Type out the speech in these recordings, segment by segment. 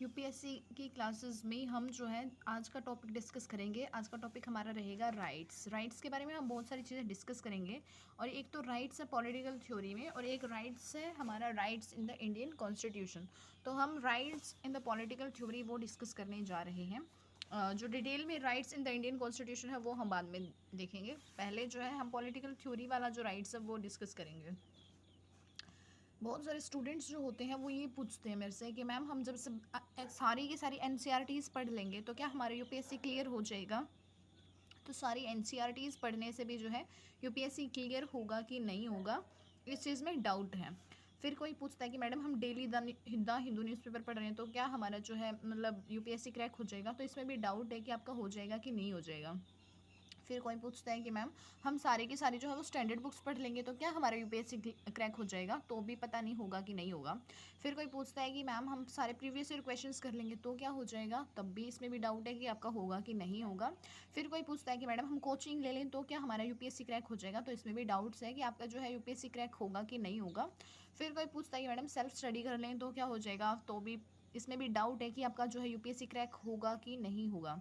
UPSC की classes में हम जो है आज का टॉपिक डिस्कस करेंगे। आज का टॉपिक हमारा रहेगा राइट्स के बारे में हम बहुत सारी चीज़ें डिस्कस करेंगे। और एक तो राइट्स है पॉलिटिकल थ्योरी में, और एक राइट्स है हमारा rights in the Indian constitution. तो हम rights in the political theory वो डिस्कस करने जा रहे हैं। जो डिटेल में rights in the Indian constitution है वो हम बाद में देखेंगे। पहले जो है हम पॉलिटिकल थ्योरी वाला जो राइट्स है वो डिस्कस करेंगे। बहुत सारे स्टूडेंट्स जो होते हैं वो ये पूछते हैं मेरे से कि मैम हम जब सब सारी की सारी एनसीईआरटीज़ पढ़ लेंगे तो क्या हमारा यूपीएससी क्लियर हो जाएगा। तो सारी एनसीईआरटीज़ पढ़ने से भी जो है यूपीएससी क्लियर होगा कि नहीं होगा, इस चीज़ में डाउट है। फिर कोई पूछता है कि मैडम हम डेली द हिंदू न्यूज़पेपर पढ़ रहे हैं तो क्या हमारा जो है मतलब यूपीएससी क्रैक हो जाएगा। तो इसमें भी डाउट है कि आपका हो जाएगा कि नहीं हो जाएगा। फिर कोई पूछता है कि मैम हम सारी की सारी जो है वो स्टैंडर्ड बुक्स पढ़ लेंगे तो क्या हमारा यूपीएससी क्रैक हो जाएगा। तो भी पता नहीं होगा कि नहीं होगा। फिर कोई पूछता है कि मैम हम सारे प्रीवियस ईयर क्वेश्चंस कर लेंगे तो क्या हो जाएगा। तब भी इसमें भी डाउट है कि आपका होगा कि नहीं होगा। फिर कोई पूछता है कि मैडम हम कोचिंग ले लें तो क्या हमारा यूपीएससी क्रैक हो जाएगा। तो इसमें भी डाउट्स है कि आपका जो है यूपीएससी क्रैक होगा कि नहीं होगा। फिर कोई पूछता है कि मैडम सेल्फ स्टडी कर लें तो क्या हो जाएगा। तो भी इसमें भी डाउट है कि आपका जो है यूपीएससी क्रैक होगा कि नहीं होगा।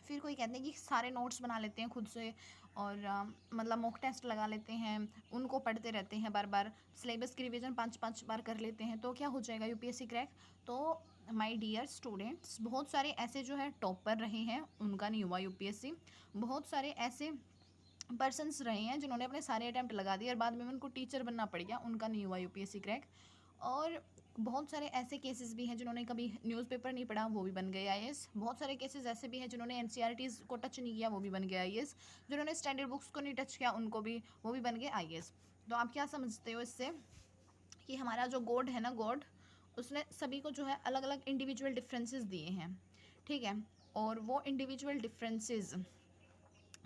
फिर कोई कहते हैं कि सारे नोट्स बना लेते हैं खुद से और मतलब मॉक टेस्ट लगा लेते हैं, उनको पढ़ते रहते हैं बार बार, सिलेबस की रिवीजन 5-5 बार कर लेते हैं तो क्या हो जाएगा यूपीएससी क्रैक। तो माय डियर स्टूडेंट्स, बहुत सारे ऐसे जो है टॉपर रहे हैं उनका नहीं हुआ यूपीएससी। बहुत सारे ऐसे पर्सन्स रहे हैं जिन्होंने अपने सारे अटैम्प्ट लगा दिए और बाद में उनको टीचर बनना पड़ गया, उनका नहीं हुआ यूपीएससी क्रैक। और बहुत सारे ऐसे केसेस भी हैं जिन्होंने कभी न्यूज़पेपर नहीं पढ़ा वो भी बन गए आईएएस। बहुत सारे केसेस ऐसे भी हैं जिन्होंने एनसीईआरटीज़ को टच नहीं किया वो भी बन गए आईएएस। जिन्होंने स्टैंडर्ड बुक्स को नहीं टच किया उनको भी वो भी बन गए आईएएस। तो आप क्या समझते हो इससे कि हमारा जो गॉड है ना, गॉड उसने सभी को जो है अलग अलग इंडिविजुअल डिफरेंसेस दिए हैं, ठीक है। और वो इंडिविजुअल डिफरेंसेस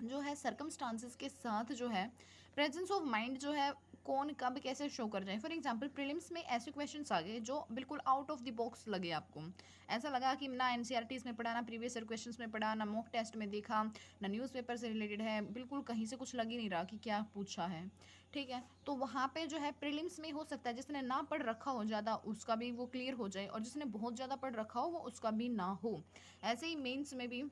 जो है सर्कमस्टांसिस के साथ जो है प्रेजेंस ऑफ माइंड जो है कौन कब कैसे शो कर जाए। फॉर एग्जांपल प्रीलिम्स में ऐसे क्वेश्चंस आ गए जो बिल्कुल आउट ऑफ द बॉक्स लगे आपको। ऐसा लगा कि ना एनसीईआरटीज़ में पढ़ा, ना प्रीवियस ईयर क्वेश्चंस में पढ़ा, ना मॉक टेस्ट में देखा, ना न्यूज़पेपर से रिलेटेड है, बिल्कुल कहीं से कुछ लग ही नहीं रहा कि क्या पूछा है, ठीक है। तो वहाँ पे जो है प्रीलिम्स में हो सकता है जिसने ना पढ़ रखा हो ज़्यादा उसका भी वो क्लियर हो जाए, और जिसने बहुत ज़्यादा पढ़ रखा हो वो उसका भी ना हो। ऐसे ही मेंस में भी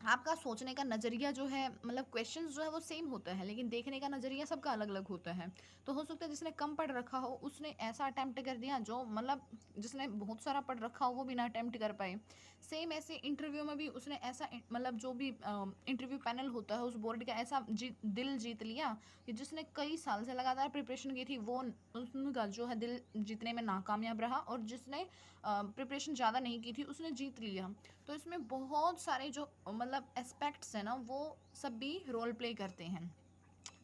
आपका सोचने का नज़रिया जो है मतलब क्वेश्चंस जो है वो सेम होता है लेकिन देखने का नज़रिया सबका अलग अलग होता है। तो हो सकता है जिसने कम पढ़ रखा हो उसने ऐसा अटैम्प्ट कर दिया जो मतलब जिसने बहुत सारा पढ़ रखा हो वो भी ना अटैम्प्ट कर पाए। सेम ऐसे इंटरव्यू में भी उसने ऐसा मतलब जो भी इंटरव्यू पैनल होता है उस बोर्ड का ऐसा दिल जीत लिया कि जिसने कई साल से लगातार प्रिपरेशन की थी वो उनका जो है दिल जीतने में नाकामयाब रहा, और जिसने प्रिपरेशन ज़्यादा नहीं की थी उसने जीत लिया। तो इसमें बहुत सारे जो मतलब एस्पेक्ट्स हैं ना वो सब भी रोल प्ले करते हैं।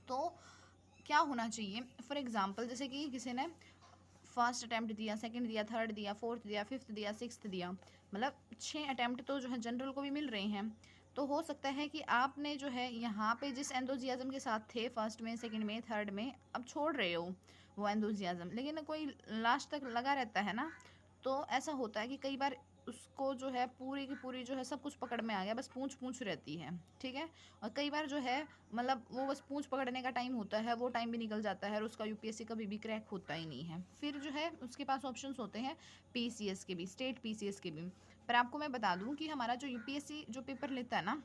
तो क्या होना चाहिए, फॉर एग्जांपल जैसे कि किसी ने फर्स्ट अटैम्प्ट दिया, सेकंड दिया, थर्ड दिया, फोर्थ दिया, फिफ्थ दिया, सिक्स्थ दिया, मतलब 6 अटैम्प्ट तो जो है जनरल को भी मिल रहे हैं। तो हो सकता है कि आपने जो है यहाँ पे जिस एंथुजियाज्म के साथ थे फर्स्ट में, सेकंड में, थर्ड में, अब छोड़ रहे हो वो एंथुजियाज्म, लेकिन कोई लास्ट तक लगा रहता है ना। तो ऐसा होता है कि कई बार उसको जो है पूरी की पूरी जो है सब कुछ पकड़ में आ गया, बस पूंछ पूंछ रहती है, ठीक है। और कई बार जो है मतलब वो बस पूंछ पकड़ने का टाइम होता है वो टाइम भी निकल जाता है और उसका यूपीएससी कभी भी क्रैक होता ही नहीं है। फिर जो है उसके पास ऑप्शंस होते हैं पीसीएस के भी, स्टेट पीसीएस के भी। पर आपको मैं बता दूं कि हमारा जो यूपीएससी जो पेपर लेता है ना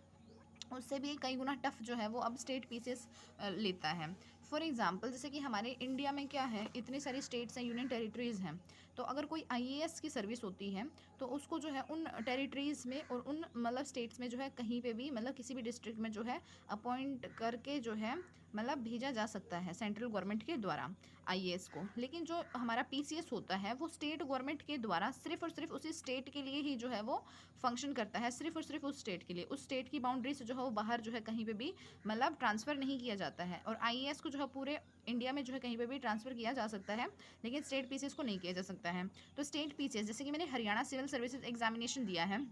उससे भी कई गुना टफ जो है वो अब स्टेट पीसेस लेता है। फॉर एग्जांपल जैसे कि हमारे इंडिया में क्या है, इतनी सारी स्टेट्स हैं, यूनियन टेरिटरीज़ हैं। तो अगर कोई आईएएस की सर्विस होती है तो उसको जो है उन टेरिटरीज़ में और उन मतलब स्टेट्स में जो है कहीं पे भी मतलब किसी भी डिस्ट्रिक्ट में जो है अपॉइंट करके जो है मतलब भेजा जा सकता है सेंट्रल गवर्नमेंट के द्वारा आईएएस को। लेकिन जो हमारा पीसीएस होता है वो स्टेट गवर्नमेंट के द्वारा सिर्फ और सिर्फ उसी स्टेट के लिए ही जो है वो फंक्शन करता है, सिर्फ और सिर्फ उस स्टेट के लिए। उस स्टेट की बाउंड्री से जो है वो बाहर जो है कहीं पे भी मतलब ट्रांसफ़र नहीं किया जाता है। और आईएएस को जो है पूरे इंडिया में जो है कहीं पे भी ट्रांसफ़र किया जा सकता है लेकिन स्टेट पीसीएस को नहीं किया जा सकता है। तो स्टेट पीसीएस जैसे कि मैंने हरियाणा सिविल सर्विसेज एग्जामिनेशन दिया है,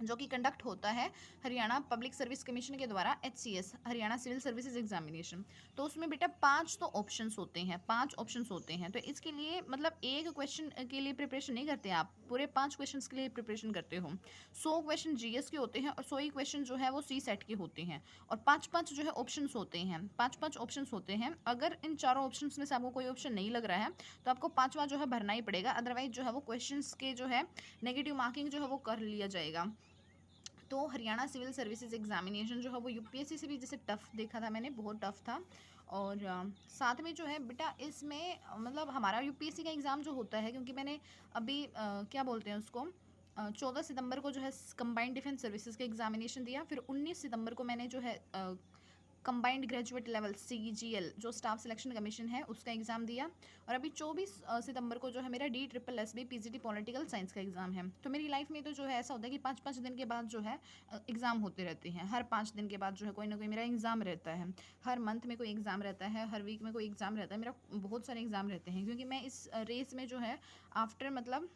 जो कि कंडक्ट होता है हरियाणा पब्लिक सर्विस कमीशन के द्वारा, HCS Haryana civil services examination. तो उसमें बेटा 5 तो ऑप्शंस होते हैं, 5 ऑप्शंस होते हैं। तो इसके लिए मतलब एक क्वेश्चन के लिए प्रिपरेशन नहीं करते आप, पूरे 5 क्वेश्चंस के लिए प्रिपरेशन करते हो। 100 क्वेश्चन जीएस के होते हैं और 100 ही क्वेश्चन जो है वो सी सेट के होते हैं। और 5-5 जो है ऑप्शंस होते हैं, 5-5 ऑप्शंस होते हैं। अगर इन चारों ऑप्शंस में से आपको कोई ऑप्शन नहीं लग रहा है तो आपको 5वां जो है भरना ही पड़ेगा, अदरवाइज जो है वो क्वेश्चंस के जो है नेगेटिव मार्किंग जो है वो कर लिया जाएगा। तो हरियाणा सिविल सर्विसेज एग्जामिनेशन जो है वो यूपीएससी से भी जैसे टफ़ देखा था मैंने, बहुत टफ़ था। और साथ में जो है बेटा इसमें मतलब हमारा यूपीएससी का एग्ज़ाम जो होता है, क्योंकि मैंने अभी क्या बोलते हैं उसको, 14 सितंबर को जो है कंबाइंड डिफेंस सर्विसेज का एग्जामिनेशन दिया। फिर 19 सितंबर को मैंने जो है कंबाइंड ग्रेजुएट लेवल CGL जो स्टाफ सिलेक्शन कमीशन है उसका एग्ज़ाम दिया। और अभी 24 सितंबर को जो है मेरा DSSB PGT पॉलिटिकल साइंस का एग्ज़ाम है। तो मेरी लाइफ में तो जो है ऐसा होता है कि 5-5 दिन के बाद जो है एग्ज़ाम होते रहते हैं। हर 5 दिन के बाद जो है कोई ना कोई मेरा एग्ज़ाम रहता है। हर मंथ में कोई एग्ज़ाम रहता है, हर वीक में कोई एग्ज़ाम रहता है। मेरा बहुत सारे एग्ज़ाम रहते हैं, क्योंकि मैं इस रेस में जो है आफ्टर मतलब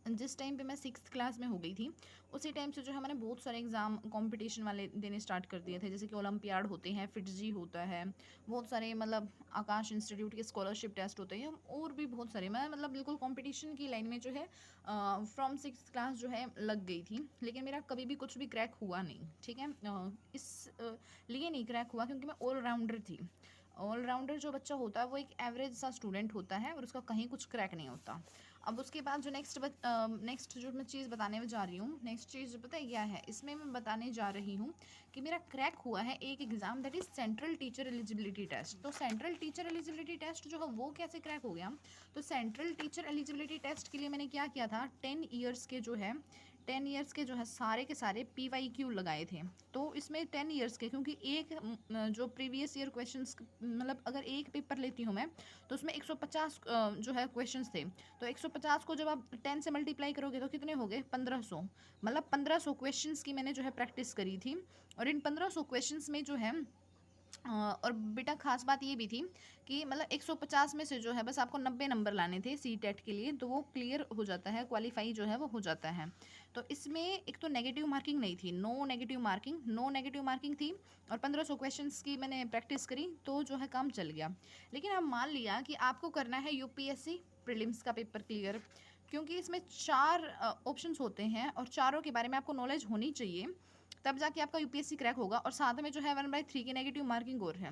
जिस टाइम पे मैं 6th क्लास में हो गई थी उसी टाइम से जो है मैंने बहुत सारे एग्ज़ाम कंपटीशन वाले देने स्टार्ट कर दिए थे। जैसे कि ओलंपियाड होते हैं, फिटजी होता है, बहुत सारे मतलब आकाश इंस्टीट्यूट के स्कॉलरशिप टेस्ट होते हैं, और भी बहुत सारे। मैं मतलब बिल्कुल कंपटीशन की लाइन में जो है फ्रॉम 6th क्लास जो है लग गई थी। लेकिन मेरा कभी भी कुछ भी क्रैक हुआ नहीं, ठीक है। लिए नहीं क्रैक हुआ क्योंकि मैं ऑलराउंडर थी। ऑलराउंडर जो बच्चा होता है वो एक एवरेज सा स्टूडेंट होता है और उसका कहीं कुछ क्रैक नहीं होता। अब उसके बाद जो नेक्स्ट जो मैं चीज़ बताने में जा रही हूँ, नेक्स्ट चीज़ पता है क्या है, इसमें मैं बताने जा रही हूँ कि मेरा क्रैक हुआ है एक exam, that is central teacher eligibility test. तो सेंट्रल टीचर एलिजिबिलिटी टेस्ट जो है वो कैसे क्रैक हो गया, तो सेंट्रल टीचर एलिजिबिलिटी टेस्ट के लिए मैंने क्या किया था, 10 ईयर्स के जो है 10 ईयर्स के जो है सारे के सारे PYQ लगाए थे। तो इसमें 10 ईयर्स के, क्योंकि एक जो प्रीवियस ईयर क्वेश्चंस मतलब अगर एक पेपर लेती हूँ मैं तो उसमें 150 जो है क्वेश्चंस थे। तो 150 को जब आप 10 से मल्टीप्लाई करोगे तो कितने हो गए, 1500। मतलब 1500 क्वेश्चंस की मैंने जो है प्रैक्टिस करी थी। और इन 1500 क्वेश्चंस में जो है और बेटा खास बात ये भी थी कि मतलब 150 में से जो है बस आपको 90 नंबर लाने थे CTET के लिए, तो वो क्लियर हो जाता है, क्वालिफाई जो है वो हो जाता है। तो इसमें एक तो नेगेटिव मार्किंग नहीं थी, नो नेगेटिव मार्किंग थी। और 1500 क्वेश्चंस की मैंने प्रैक्टिस करी तो जो है काम चल गया। लेकिन अब मान लिया कि आपको करना है UPSC प्रीलिम्स का पेपर क्लियर, क्योंकि इसमें 4 ऑप्शंस होते हैं और चारों के बारे में आपको नॉलेज होनी चाहिए, तब जाके आपका UPSC क्रैक होगा। और साथ में जो है 1/3 की नेगेटिव मार्किंग और है।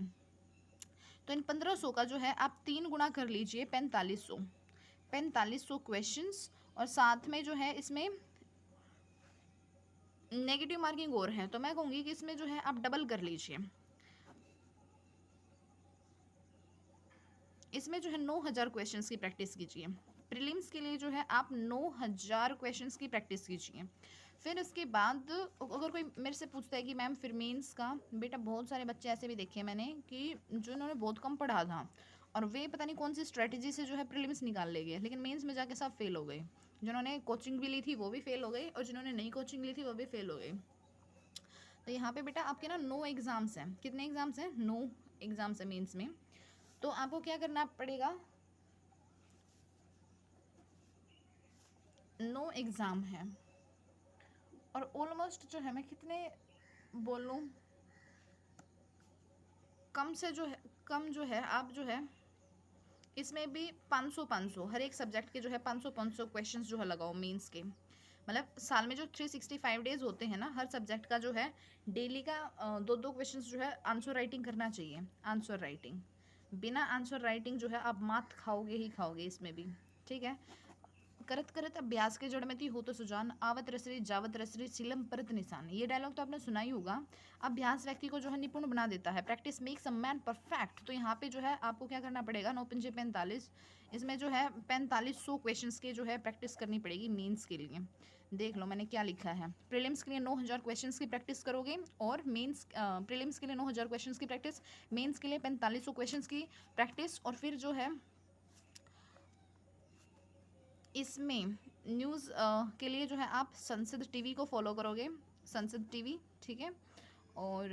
तो इन 1500 का जो है आप 3 गुना कर लीजिए, 4500 क्वेश्चंस। और साथ में जो है इसमें नेगेटिव मार्किंग और है, तो मैं कहूँगी कि इसमें जो है आप डबल कर लीजिए। इसमें जो है 9000 क्वेश्चंस की प्रैक्टिस कीजिए। प्रीलिम्स के लिए जो है आप 9000 क्वेश्चंस की प्रैक्टिस कीजिए। फिर उसके बाद अगर कोई मेरे से पूछता है कि मैम फिर मेंस का, बेटा बहुत सारे बच्चे ऐसे भी देखे मैंने कि जो इन्होंने बहुत कम पढ़ा था और वे पता नहीं कौन सी स्ट्रेटजी से जो है प्रीलिम्स निकाल ले गए, लेकिन मेंस में जाके सब फेल हो गए। जिन्होंने कोचिंग भी ली थी वो भी फेल हो गए और जिन्होंने नई कोचिंग ली थी वो भी फेल हो गए। तो यहाँ पे बेटा आपके ना 9 एग्ज़ाम्स हैं। कितने एग्ज़ाम्स हैं, 9 एग्ज़ाम्स हैं मेंस में। तो आपको क्या करना पड़ेगा, 9 एग्ज़ाम है। और ऑलमोस्ट जो है मैं कितने बोलूँ, कम से जो है कम जो है आप जो है इसमें भी 500 हर एक सब्जेक्ट के जो है 500 क्वेश्चंस जो है लगाओ मेंस के। मतलब साल में जो 365 डेज होते हैं ना, हर सब्जेक्ट का जो है डेली का 2-2 क्वेश्चंस जो है आंसर राइटिंग करना चाहिए। आंसर राइटिंग, बिना आंसर राइटिंग जो है आप मात खाओगे ही खाओगे इसमें भी, ठीक है। करत करत अभ्यास के जड़ में थी हो तो सुजान, आवत रसरी जावत रसरी सिलम परत निशान। ये डायलॉग तो आपने सुना ही होगा। अभ्यास व्यक्ति को जो है निपुण बना देता है, practice makes a man perfect. तो यहाँ पे जो है आपको क्या करना पड़ेगा, 9×5 = 45, इसमें जो है 4500 क्वेश्चंस के जो है प्रैक्टिस करनी पड़ेगी मेंस के लिए। देख लो मैंने क्या लिखा है, प्रीलिम्स के लिए 9000 क्वेश्चंस की प्रैक्टिस करोगे और मेंस प्रीलिम्स के लिए 9000 क्वेश्चंस की प्रैक्टिस, मेंस के लिए 4500 क्वेश्चंस की प्रैक्टिस। और फिर जो है इसमें न्यूज़ के लिए जो है आप संसद टीवी को फॉलो करोगे, संसद टीवी, ठीक है। और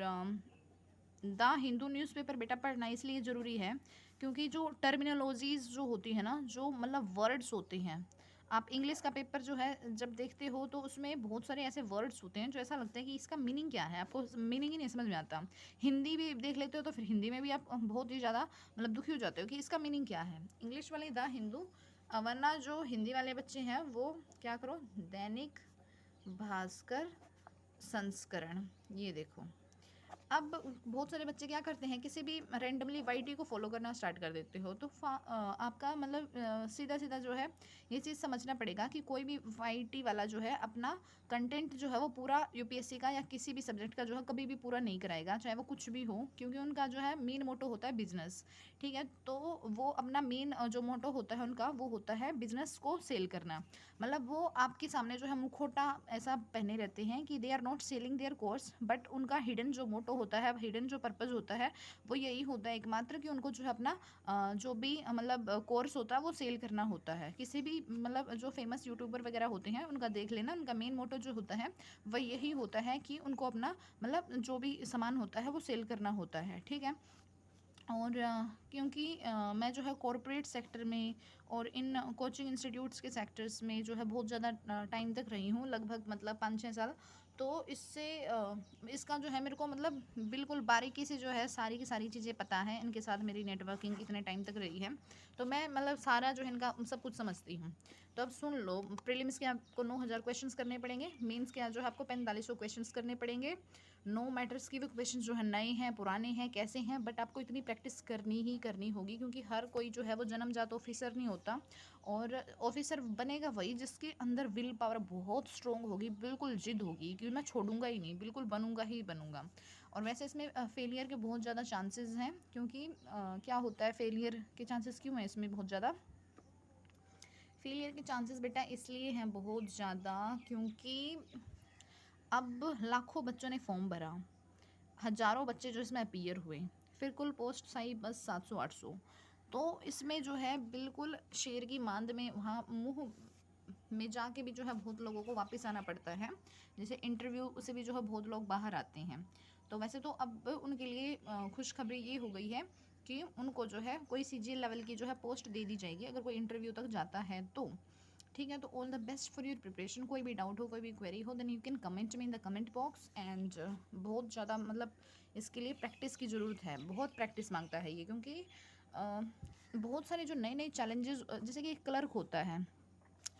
द हिंदू न्यूज़पेपर बेटा पढ़ना इसलिए ज़रूरी है क्योंकि जो टर्मिनोलॉजीज़ जो होती है ना, जो मतलब वर्ड्स होते हैं, आप इंग्लिश का पेपर जो है जब देखते हो तो उसमें बहुत सारे ऐसे वर्ड्स होते हैं जो ऐसा लगता है कि इसका मीनिंग क्या है, आपको मीनिंग ही नहीं समझ में आता। हिंदी भी देख लेते हो तो फिर हिंदी में भी आप बहुत ही ज़्यादा मतलब दुखी हो जाते हो कि इसका मीनिंग क्या है। इंग्लिश वाले द हिंदू, वरना जो हिंदी वाले बच्चे हैं वो क्या करो, दैनिक भास्कर संस्करण, ये देखो। अब बहुत सारे बच्चे क्या करते हैं, किसी भी रैंडमली वाईटी को फॉलो करना स्टार्ट कर देते हो तो आपका मतलब सीधा सीधा जो है ये चीज़ समझना पड़ेगा कि कोई भी वाईटी वाला जो है अपना कंटेंट जो है वो पूरा यूपीएससी का या किसी भी सब्जेक्ट का जो है कभी भी पूरा नहीं कराएगा, चाहे वो कुछ भी हो, क्योंकि उनका जो है मेन मोटो होता है बिजनेस। ठीक है, तो वो अपना मेन जो मोटो होता है उनका वो होता है बिजनेस को सेल करना। मतलब वो आपके सामने जो है मुखौटा ऐसा पहने रहते हैं कि they are not selling their course, but उनका हिडन जो मोटो होता है, हिडन जो पर्पज़ होता है वो यही होता है एकमात्र कि उनको जो है अपना जो भी मतलब कोर्स होता है वो सेल करना होता है। किसी भी मतलब जो फेमस यूट्यूबर वगैरह होते हैं उनका देख लेना, उनका मेन मोटो जो होता है वह यही होता है कि उनको अपना मतलब जो भी सामान होता है वो सेल करना होता है। ठीक है, और क्योंकि मैं जो है कॉरपोरेट सेक्टर में और इन कोचिंग इंस्टीट्यूट्स के सेक्टर्स में जो है बहुत ज़्यादा टाइम तक रही हूँ, लगभग मतलब 5-6 साल। तो इससे इसका जो है मेरे को मतलब बिल्कुल बारीकी से जो है सारी की सारी चीज़ें पता है, इनके साथ मेरी नेटवर्किंग इतने टाइम तक रही है, तो मैं मतलब सारा जो है इनका सब कुछ समझती हूँ। तो अब सुन लो, प्रीलिम्स के आपको 9,000 क्वेश्चंस करने पड़ेंगे, मेंस के जो है आपको 4500 क्वेश्चंस करने पड़ेंगे। नो मैटर्स की वो क्वेश्चन जो है नए हैं पुराने हैं कैसे हैं, बट आपको इतनी प्रैक्टिस करनी ही करनी होगी, क्योंकि हर कोई जो है वो जन्मजात ऑफिसर नहीं होता। और ऑफिसर बनेगा वही जिसके अंदर विल पावर बहुत स्ट्रॉन्ग होगी, बिल्कुल जिद होगी कि मैं छोड़ूंगा ही नहीं, बिल्कुल बनूंगा ही बनूंगा। और वैसे इसमें फेलियर के बहुत ज़्यादा चांसेस हैं, क्योंकि क्या होता है, फेलियर के चांसेस क्यों हैं इसमें बहुत ज़्यादा? फेलियर के चांसेस बेटा इसलिए हैं बहुत ज़्यादा क्योंकि अब लाखों बच्चों ने फॉर्म भरा, हज़ारों बच्चे जो इसमें अपीयर हुए, फिर कुल पोस्ट आई बस 700-800। तो इसमें जो है बिल्कुल शेर की मांद में वहाँ मुँह में जाके भी जो है बहुत लोगों को वापस आना पड़ता है, जैसे इंटरव्यू से भी जो है बहुत लोग बाहर आते हैं। तो वैसे तो अब उनके लिए खुशखबरी ये हो गई है कि उनको जो है कोई सीजीएल लेवल की जो है पोस्ट दे दी जाएगी अगर कोई इंटरव्यू तक जाता है तो। ठीक है, तो all the best for your preparation. कोई भी डाउट हो, कोई भी क्वेरी हो, then you can comment me in the comment box. And बहुत ज़्यादा मतलब इसके लिए प्रैक्टिस की ज़रूरत है, बहुत प्रैक्टिस मांगता है ये, क्योंकि बहुत सारे जो नए नए चैलेंजेस, जैसे कि क्लर्क होता है,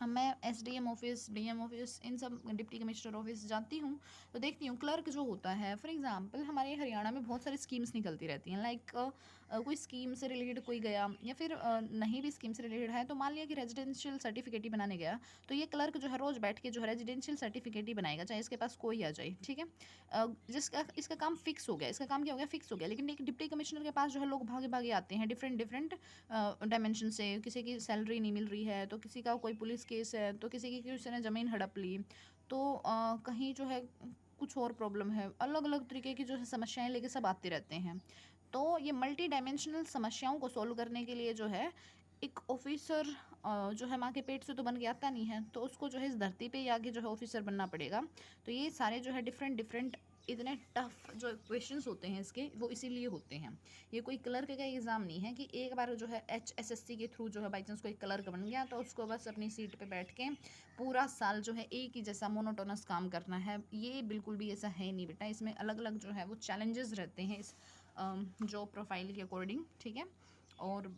मैं एसडीएम ऑफिस, डीएम ऑफिस, इन सब डिप्टी कमिश्नर ऑफिस जाती हूँ तो देखती हूँ क्लर्क जो होता है, फॉर एग्जांपल हमारे हरियाणा में बहुत सारी स्कीम्स निकलती रहती हैं, लाइक कोई स्कीम से रिलेटेड कोई गया या फिर नहीं भी स्कीम से रिलेटेड है, तो मान लिया कि रेजिडेंशियल सर्टिफिकेट ही बनाने गया, तो ये क्लर्क जो है रोज़ बैठ के जो है रेजिडेंशियल सर्टिफिकेट ही बनाएगा, चाहे इसके पास कोई आ जाए। ठीक है, जिसका इसका काम फिक्स हो गया, इसका काम क्या हो गया, फिक्स हो गया। लेकिन एक डिप्टी कमिश्नर के पास जो है लोग भागे भागे आते हैं डिफरेंट डिफरेंट डायमेंशन से, किसी की सैलरी नहीं मिल रही है, तो किसी का कोई पुलिस केस है, तो किसी की किसी ने ज़मीन हड़प ली, तो कहीं जो है कुछ और प्रॉब्लम है, अलग अलग तरीके की जो है समस्याएं लेके सब आते रहते हैं। तो ये मल्टी डायमेंशनल समस्याओं को सॉल्व करने के लिए जो है एक ऑफिसर जो है माँ के पेट से तो बन के आता नहीं है, तो उसको जो है इस धरती पे ही आगे जो है ऑफिसर बनना पड़ेगा। तो ये सारे जो है डिफरेंट डिफरेंट इतने टफ जो क्वेश्चंस होते हैं इसके, वो इसीलिए होते हैं। ये कोई क्लर्क का एग्ज़ाम नहीं है कि एक बार जो है HSSC के थ्रू जो है बाई चांस कोई क्लर्क बन गया तो उसको बस अपनी सीट पे बैठ के पूरा साल जो है एक ही जैसा मोनोटोनस काम करना है। ये बिल्कुल भी ऐसा है नहीं बेटा, इसमें अलग अलग जो है वो चैलेंजेस रहते हैं इस जॉब प्रोफाइल के अकॉर्डिंग। ठीक है, और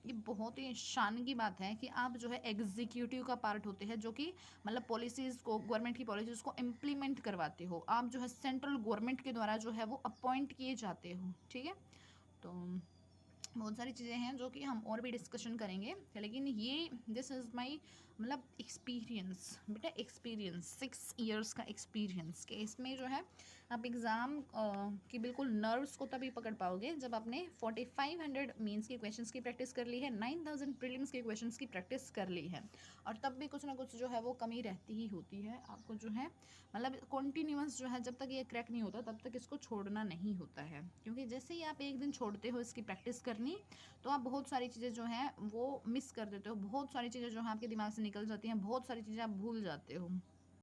ये बहुत ही शान की बात है कि आप जो है एग्जीक्यूटिव का पार्ट होते हैं, जो कि मतलब पॉलिसीज़ को, गवर्नमेंट की पॉलिसीज़ को इम्प्लीमेंट करवाते हो, आप जो है सेंट्रल गवर्नमेंट के द्वारा जो है वो अपॉइंट किए जाते हो। ठीक है, तो बहुत सारी चीज़ें हैं जो कि हम और भी डिस्कशन करेंगे, लेकिन ये दिस इज़ माई मतलब एक्सपीरियंस बेटा, एक्सपीरियंस 6 ईयर्स का एक्सपीरियंस के इसमें जो है आप एग्ज़ाम की बिल्कुल नर्व्स को तभी पकड़ पाओगे जब आपने 4500 मीन्स के क्वेश्चंस की प्रैक्टिस कर ली है, 9000 प्रीलिम्स के क्वेश्चंस की प्रैक्टिस कर ली है, और तब भी कुछ ना कुछ जो है वो कमी रहती ही होती है। आपको जो है मतलब कॉन्टीन्यूअस जो है जब तक ये क्रैक नहीं होता तब तक इसको छोड़ना नहीं होता है, क्योंकि जैसे ही आप एक दिन छोड़ते हो इसकी प्रैक्टिस करनी, तो आप बहुत सारी चीज़ें जो हैं वो मिस कर देते हो, बहुत सारी चीज़ें जो हैं आपके दिमाग से निकल जाती हैं, बहुत सारी चीज़ें आप भूल जाते हो।